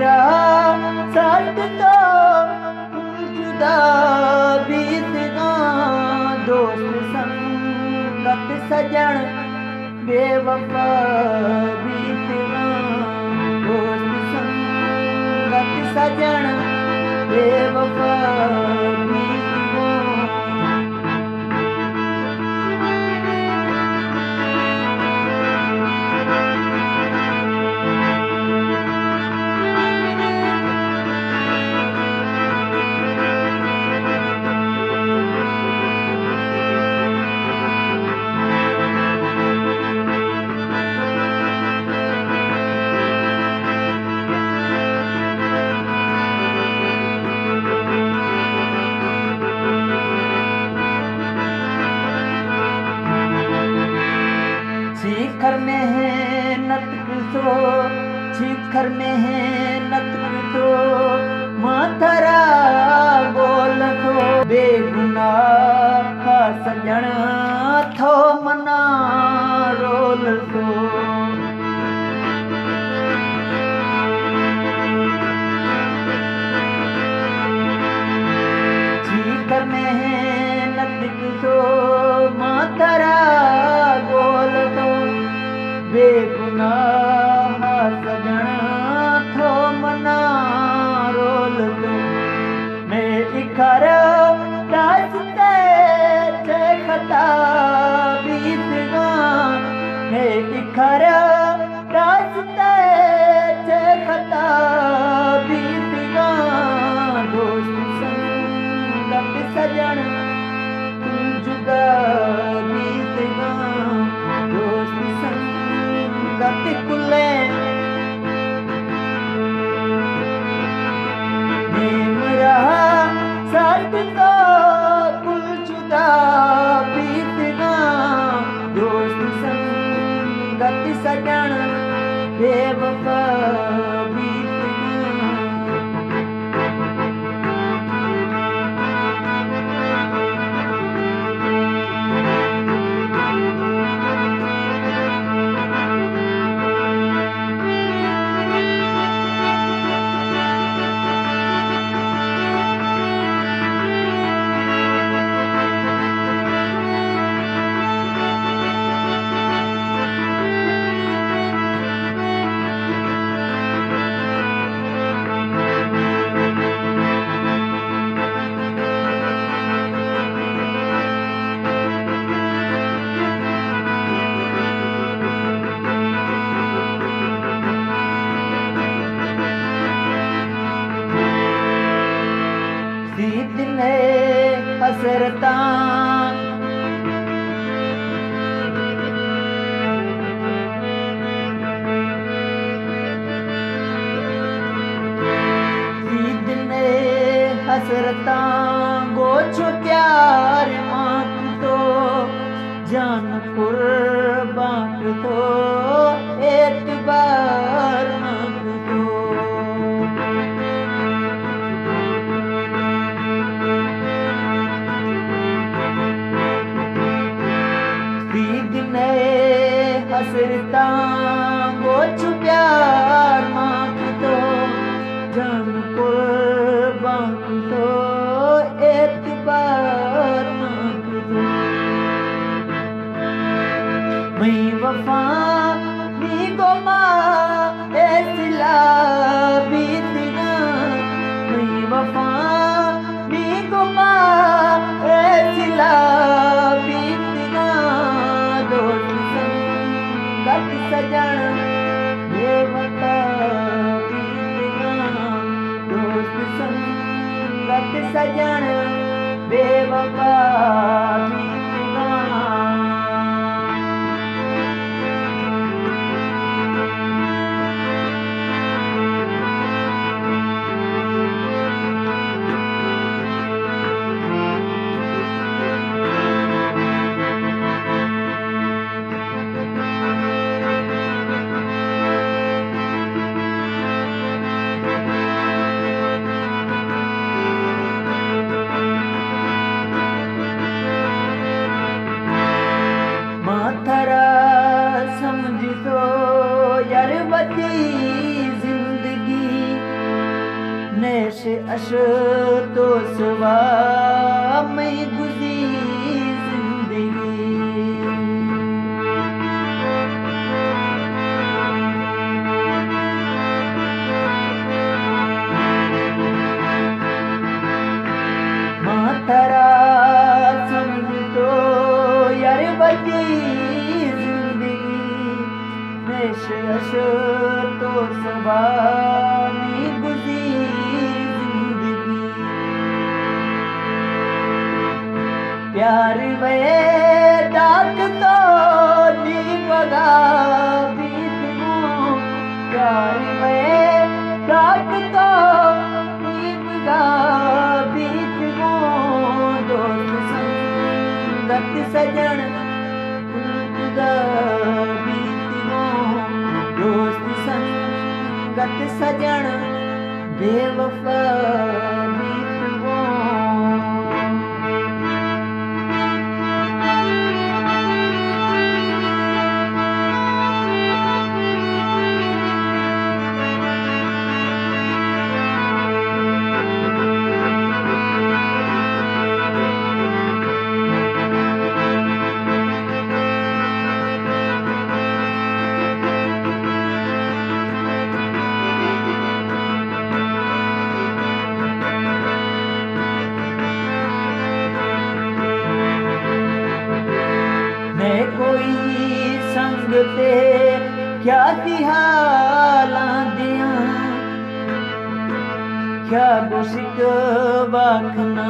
रहा साथ तो जुदा बीत गा दोस्त संगत सजन बेवफा बीत गा दोस्त संगत सजन बेवफा बीत गा शिखर में है नतक शिखर में है नतक माथरा बोल बेगुनाह सजण थो मना रोल शिखर में है नतक माथरा बोल बेगुनाह सजण थो मना रोल मैं इखर रास्ते थे खता बीत गा मैं इखर रास्ते थे खता बीत गा दोस्त संगत सजण जुदा बीत गा दोस्त संगत कुले नेम रहा साथ तो कुल जुदा बीत गा दोस्त संगत सजण बेवफा बीत गा सीधने हसरता सीधने हसरता गोछो प्यार मांग तो जान कुर्बान तो एतबार मांग तो हसरता गोछ प्यार मांग तो जान कुर्बान तो एतबार मांग तो मैं वफा नी गोमा ऐसिला बीत गा मैं वफा नी गोमा ऐसिला बीत गा दोस्त संगत सजण बेवफा बीत गा दोस्त संगत सजण बेवफा बीत गा नेश अश तो सवा मैं गुजी जिंदगी। माथरा समझ तो यार बची जिंदगी। नेश अश तो सवा मैं गुजी जिंदगी। प्यार वे डाक तो नी पगा बीत गो। प्यार वे डाक तो नी पगा बीत गो। दोस्त संगत सजन उनका बीत गो। दोस्त संगत सजन बेवफा बीत गो। मैं कोई संग ते क्या तिहालां दियां। क्या बुशिक बाखना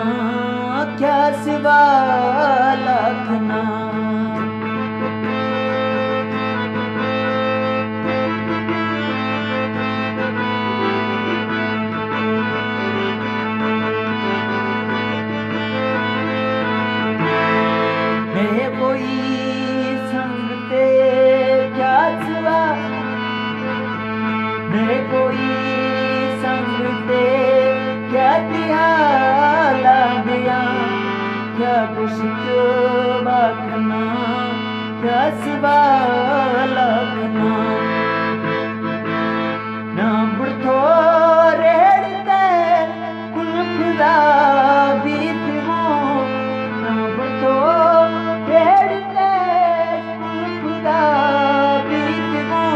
क्या सिवा लाखना। मैं कोई संग ते क्या सिवा। मैं कोई संग ते क्या तिहाला दिया। क्या कुछ बाखना क्या सिवा लाखना। ना बुढ़ो रेड़ते कुल्फदा बीत गो। ना बुढ़ो रेड़ते कुल्फदा बीत गो।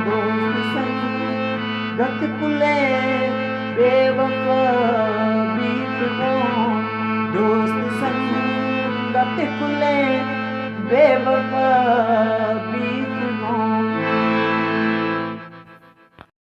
दोस्त संगत कुले बेवफा बीत गो। दोस्त संगत कुले बेवफा बीत